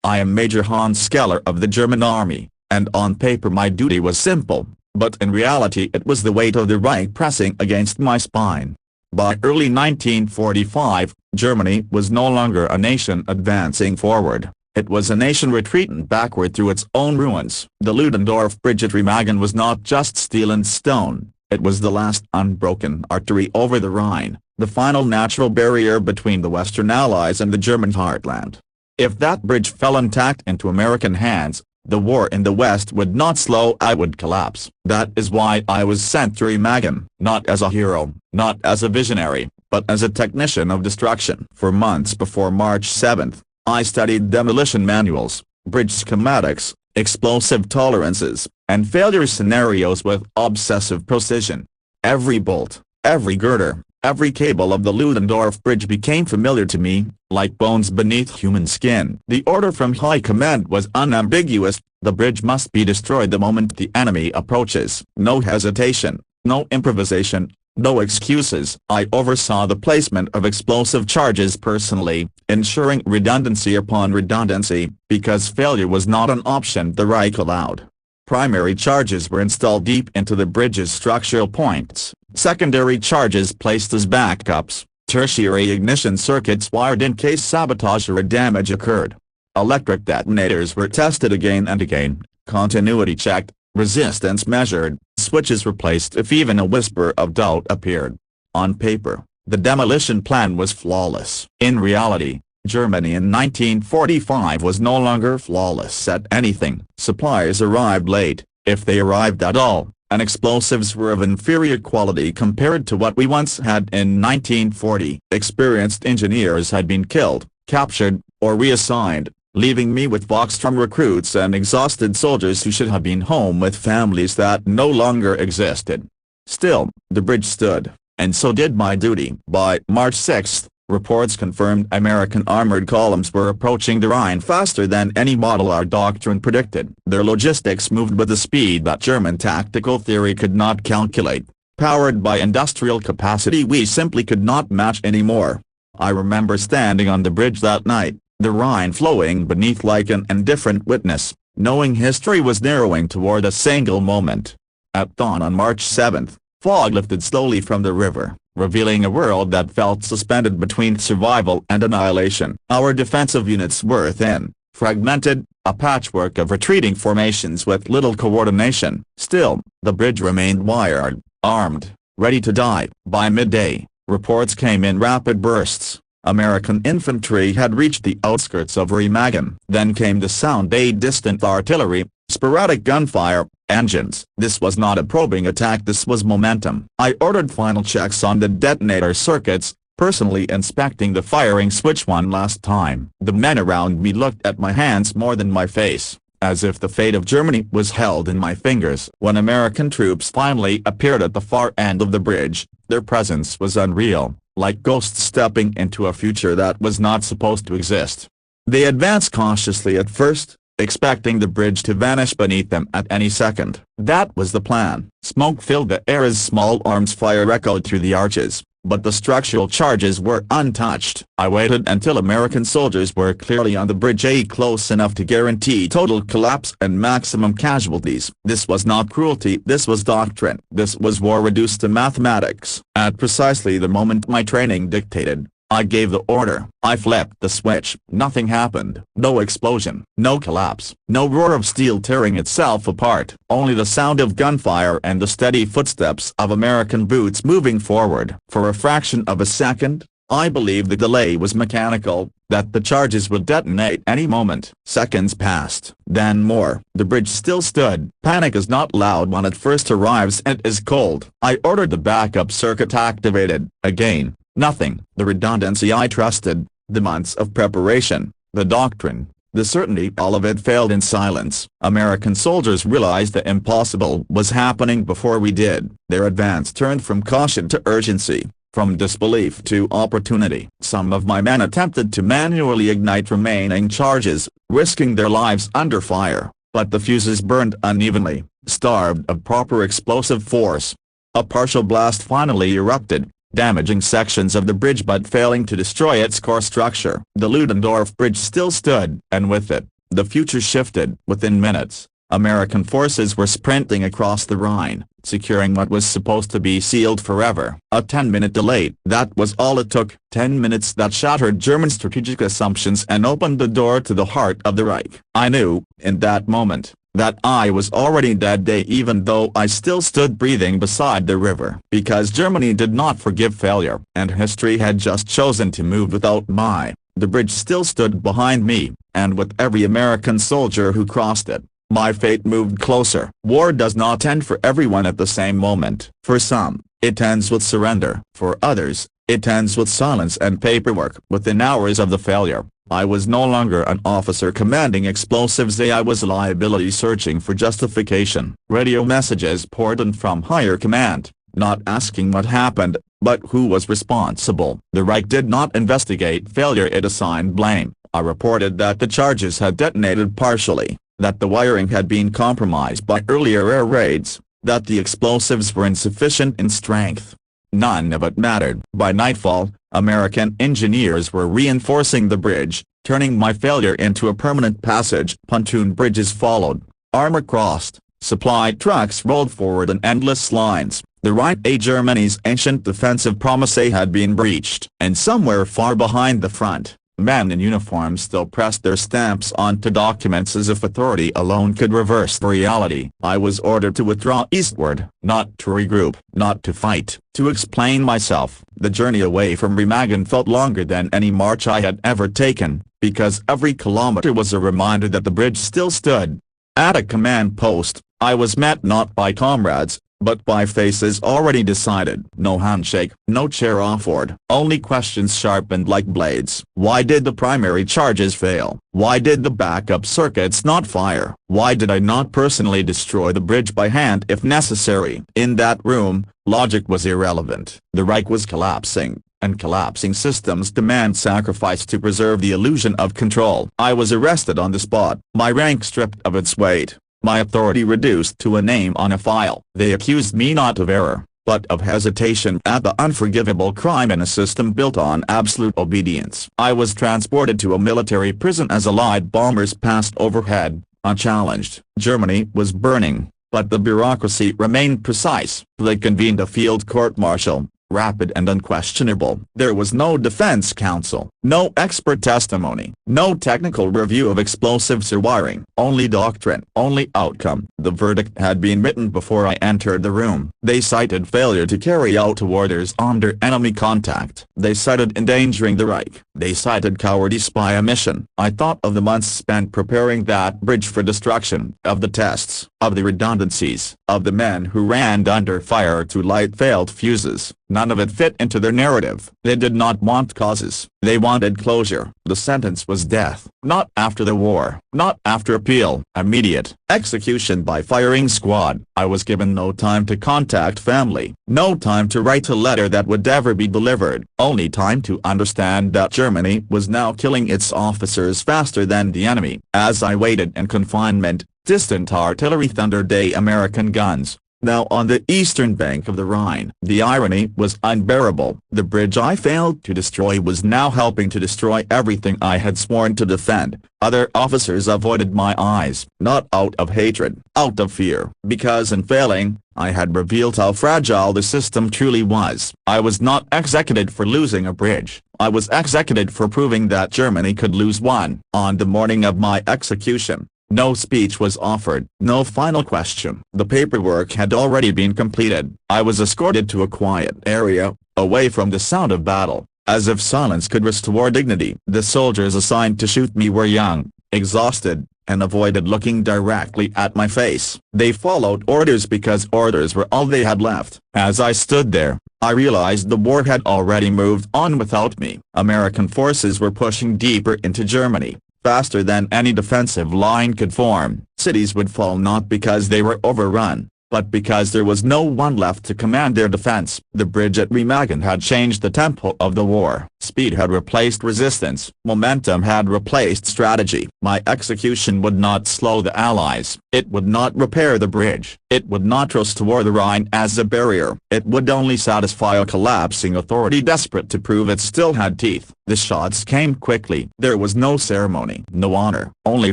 I am Major Hans Scheller of the German Army, and on paper my duty was simple, but in reality it was the weight of the Reich pressing against my spine. By early 1945, Germany was no longer a nation advancing forward, it was a nation retreating backward through its own ruins. The Ludendorff Bridge at Remagen was not just steel and stone, it was the last unbroken artery over the Rhine, the final natural barrier between the Western Allies and the German heartland. If that bridge fell intact into American hands, the war in the West would not slow, it would collapse. That is why I was sent to Remagen, not as a hero, not as a visionary, but as a technician of destruction. For months before March 7, I studied demolition manuals, bridge schematics, explosive tolerances, and failure scenarios with obsessive precision. Every bolt, every girder, every cable of the Ludendorff Bridge became familiar to me, like bones beneath human skin. The order from high command was unambiguous: the bridge must be destroyed the moment the enemy approaches. No hesitation, no improvisation, no excuses. I oversaw the placement of explosive charges personally, ensuring redundancy upon redundancy, because failure was not an option the Reich allowed. Primary charges were installed deep into the bridge's structural points, secondary charges placed as backups, tertiary ignition circuits wired in case sabotage or damage occurred. Electric detonators were tested again and again, continuity checked, resistance measured, switches replaced if even a whisper of doubt appeared. On paper, the demolition plan was flawless. In reality, Germany in 1945 was no longer flawless at anything. Supplies arrived late, if they arrived at all, and explosives were of inferior quality compared to what we once had in 1940. Experienced engineers had been killed, captured, or reassigned, leaving me with Voxtrum recruits and exhausted soldiers who should have been home with families that no longer existed. Still, the bridge stood, and so did my duty. By March 6, reports confirmed American armored columns were approaching the Rhine faster than any model our doctrine predicted. Their logistics moved with a speed that German tactical theory could not calculate. Powered by industrial capacity we simply could not match anymore. I remember standing on the bridge that night, the Rhine flowing beneath like an indifferent witness, knowing history was narrowing toward a single moment. At dawn on March 7, fog lifted slowly from the river, revealing a world that felt suspended between survival and annihilation. Our defensive units were thin, fragmented, a patchwork of retreating formations with little coordination. Still, the bridge remained wired, armed, ready to die. By midday, reports came in rapid bursts. American infantry had reached the outskirts of Remagen. Then came the sound of distant artillery, sporadic gunfire, engines. This was not a probing attack, this was momentum. I ordered final checks on the detonator circuits, personally inspecting the firing switch one last time. The men around me looked at my hands more than my face, as if the fate of Germany was held in my fingers. When American troops finally appeared at the far end of the bridge, their presence was unreal, like ghosts stepping into a future that was not supposed to exist. They advanced cautiously at first, expecting the bridge to vanish beneath them at any second. That was the plan. Smoke filled the air as small arms fire echoed through the arches, but the structural charges were untouched. I waited until American soldiers were clearly on the bridge, close enough to guarantee total collapse and maximum casualties. This was not cruelty, this was doctrine. This was war reduced to mathematics. At precisely the moment my training dictated, I gave the order. I flipped the switch. Nothing happened. No explosion. No collapse. No roar of steel tearing itself apart. Only the sound of gunfire and the steady footsteps of American boots moving forward. For a fraction of a second, I believed the delay was mechanical, that the charges would detonate any moment. Seconds passed. Then more. The bridge still stood. Panic is not loud when it first arrives, it is cold. I ordered the backup circuit activated. Again. Nothing. The redundancy I trusted, the months of preparation, the doctrine, the certainty, all of it failed in silence. American soldiers realized the impossible was happening before we did. Their advance turned from caution to urgency, from disbelief to opportunity. Some of my men attempted to manually ignite remaining charges, risking their lives under fire, but the fuses burned unevenly, starved of proper explosive force. A partial blast finally erupted, damaging sections of the bridge but failing to destroy its core structure. The Ludendorff Bridge still stood, and with it, the future shifted. Within minutes, American forces were sprinting across the Rhine, securing what was supposed to be sealed forever. A 10-minute delay, that was all it took. 10 minutes that shattered German strategic assumptions and opened the door to the heart of the Reich. I knew, in that moment, that I was already dead, even though I still stood breathing beside the river. Because Germany did not forgive failure, and history had just chosen to move without me, the bridge still stood behind me, and with every American soldier who crossed it, my fate moved closer. War does not end for everyone at the same moment. For some, it ends with surrender. For others, it ends with silence and paperwork. Within hours of the failure, I was no longer an officer commanding explosives. I was a liability searching for justification. Radio messages poured in from higher command, not asking what happened, but who was responsible. The Reich did not investigate failure, it assigned blame. I reported that the charges had detonated partially, that the wiring had been compromised by earlier air raids, that the explosives were insufficient in strength. None of it mattered. By nightfall, American engineers were reinforcing the bridge, turning my failure into a permanent passage. Pontoon bridges followed, armor crossed, supply trucks rolled forward in endless lines. The WWII, Germany's ancient defensive promise, had been breached. And somewhere far behind the front, men in uniform still pressed their stamps onto documents as if authority alone could reverse reality. I was ordered to withdraw eastward, not to regroup, not to fight, to explain myself. The journey away from Remagen felt longer than any march I had ever taken, because every kilometer was a reminder that the bridge still stood. At a command post, I was met not by comrades, but by faces already decided. No handshake, no chair offered, only questions sharpened like blades. Why did the primary charges fail? Why did the backup circuits not fire? Why did I not personally destroy the bridge by hand if necessary? In that room, logic was irrelevant. The Reich was collapsing, and collapsing systems demand sacrifice to preserve the illusion of control. I was arrested on the spot, my rank stripped of its weight, my authority reduced to a name on a file. They accused me not of error, but of hesitation at the unforgivable crime in a system built on absolute obedience. I was transported to a military prison as Allied bombers passed overhead, unchallenged. Germany was burning, but the bureaucracy remained precise. They convened a field court-martial, rapid and unquestionable. There was no defense counsel, no expert testimony, no technical review of explosives or wiring, only doctrine, only outcome. The verdict had been written before I entered the room. They cited failure to carry out orders under enemy contact. They cited endangering the Reich. They cited cowardice by omission. I thought of the months spent preparing that bridge for destruction, of the tests, of the redundancies, of the men who ran under fire to light failed fuses. None of it fit into their narrative. They did not want causes. They wanted closure. The sentence was death. Not after the war. Not after appeal. Immediate execution by firing squad. I was given no time to contact family. No time to write a letter that would ever be delivered. Only time to understand that Germany was now killing its officers faster than the enemy. As I waited in confinement, distant artillery thundered. American guns, now on the eastern bank of the Rhine. The irony was unbearable. The bridge I failed to destroy was now helping to destroy everything I had sworn to defend. Other officers avoided my eyes, not out of hatred, out of fear, because in failing, I had revealed how fragile the system truly was. I was not executed for losing a bridge. I was executed for proving that Germany could lose one. On the morning of my execution, no speech was offered, no final question. The paperwork had already been completed. I was escorted to a quiet area, away from the sound of battle, as if silence could restore dignity. The soldiers assigned to shoot me were young, exhausted, and avoided looking directly at my face. They followed orders because orders were all they had left. As I stood there, I realized the war had already moved on without me. American forces were pushing deeper into Germany, faster than any defensive line could form. Cities would fall not because they were overrun, but because there was no one left to command their defense. The bridge at Remagen had changed the tempo of the war. Speed had replaced resistance. Momentum had replaced strategy. My execution would not slow the Allies. It would not repair the bridge. It would not restore the Rhine as a barrier. It would only satisfy a collapsing authority desperate to prove it still had teeth. The shots came quickly. There was no ceremony, no honor, only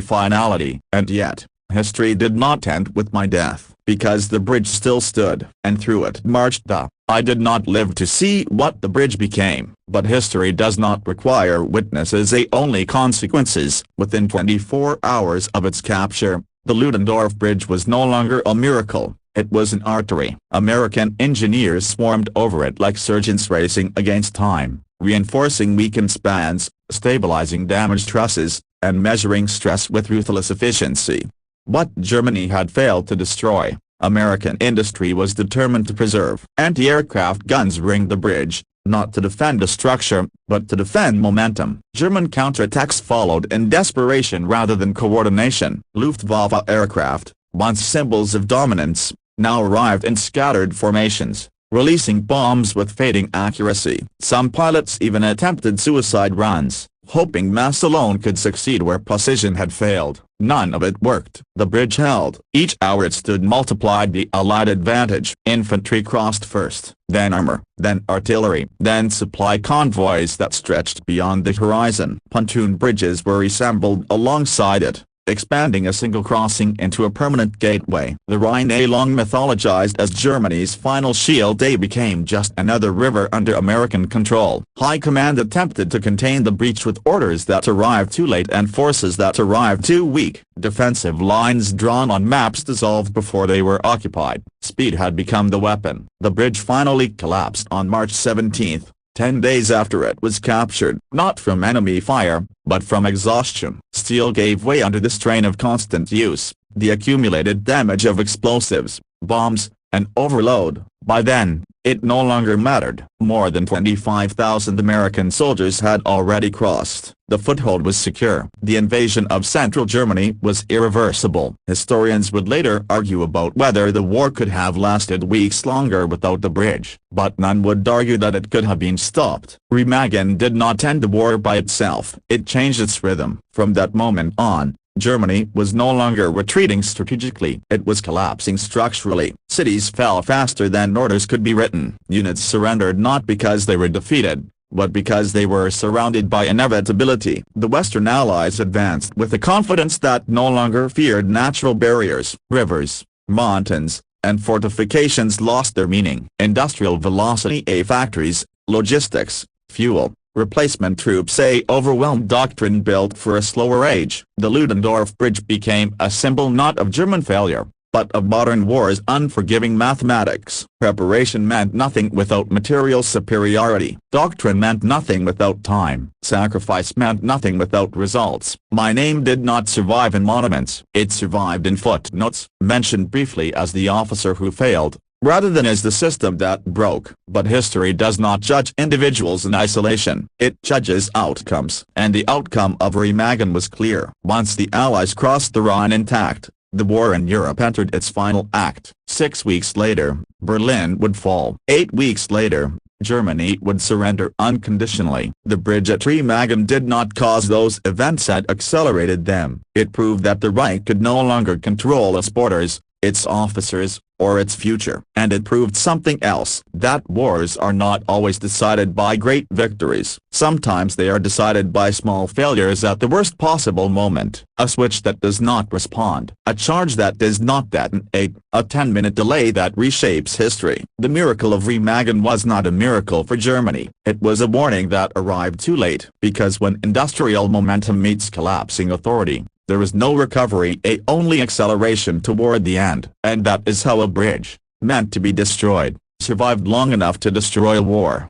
finality. And yet, history did not end with my death, because the bridge still stood, and through it marched the. I did not live to see what the bridge became, but history does not require witnesses, only consequences. Within 24 hours of its capture, the Ludendorff Bridge was no longer a miracle, it was an artery. American engineers swarmed over it like surgeons racing against time, reinforcing weakened spans, stabilizing damaged trusses, and measuring stress with ruthless efficiency. What Germany had failed to destroy, American industry was determined to preserve. Anti-aircraft guns ringed the bridge, not to defend a structure, but to defend momentum. German counterattacks followed in desperation rather than coordination. Luftwaffe aircraft, once symbols of dominance, now arrived in scattered formations, releasing bombs with fading accuracy. Some pilots even attempted suicide runs, hoping mass alone could succeed where precision had failed. None of it worked. The bridge held. Each hour it stood multiplied the Allied advantage. Infantry crossed first, then armor, then artillery, then supply convoys that stretched beyond the horizon. Pontoon bridges were assembled alongside it, expanding a single crossing into a permanent gateway. The Rhine, long mythologized as Germany's final shield, became just another river under American control. High Command attempted to contain the breach with orders that arrived too late and forces that arrived too weak. Defensive lines drawn on maps dissolved before they were occupied. Speed had become the weapon. The bridge finally collapsed on March 17. 10 days after it was captured, not from enemy fire, but from exhaustion. Steel gave way under the strain of constant use, the accumulated damage of explosives, bombs, and overload. By then, it no longer mattered. More than 25,000 American soldiers had already crossed. The foothold was secure. The invasion of central Germany was irreversible. Historians would later argue about whether the war could have lasted weeks longer without the bridge, but none would argue that it could have been stopped. Remagen did not end the war by itself. It changed its rhythm. From that moment on, Germany was no longer retreating strategically. It was collapsing structurally. Cities fell faster than orders could be written. Units surrendered not because they were defeated, but because they were surrounded by inevitability. The Western Allies advanced with a confidence that no longer feared natural barriers. Rivers, mountains, and fortifications lost their meaning. Industrial velocity, factories, logistics, fuel, replacement troops, overwhelmed doctrine built for a slower age. The Ludendorff Bridge became a symbol not of German failure, but of modern war's unforgiving mathematics. Preparation meant nothing without material superiority. Doctrine meant nothing without time. Sacrifice meant nothing without results. My name did not survive in monuments. It survived in footnotes, mentioned briefly as the officer who failed, rather than as the system that broke. But history does not judge individuals in isolation. It judges outcomes. And the outcome of Remagen was clear. Once the Allies crossed the Rhine intact, the war in Europe entered its final act. 6 weeks later, Berlin would fall. 8 weeks later, Germany would surrender unconditionally. The bridge at Remagen did not cause those events that accelerated them. It proved that the Reich could no longer control its borders, its officers, or its future. And it proved something else, that wars are not always decided by great victories. Sometimes they are decided by small failures at the worst possible moment. A switch that does not respond, a charge that does not detonate, a 10-minute delay that reshapes history. The miracle of Remagen was not a miracle for Germany. It was a warning that arrived too late. Because when industrial momentum meets collapsing authority, there is no recovery, only acceleration toward the end. And that is how a bridge, meant to be destroyed, survived long enough to destroy a war.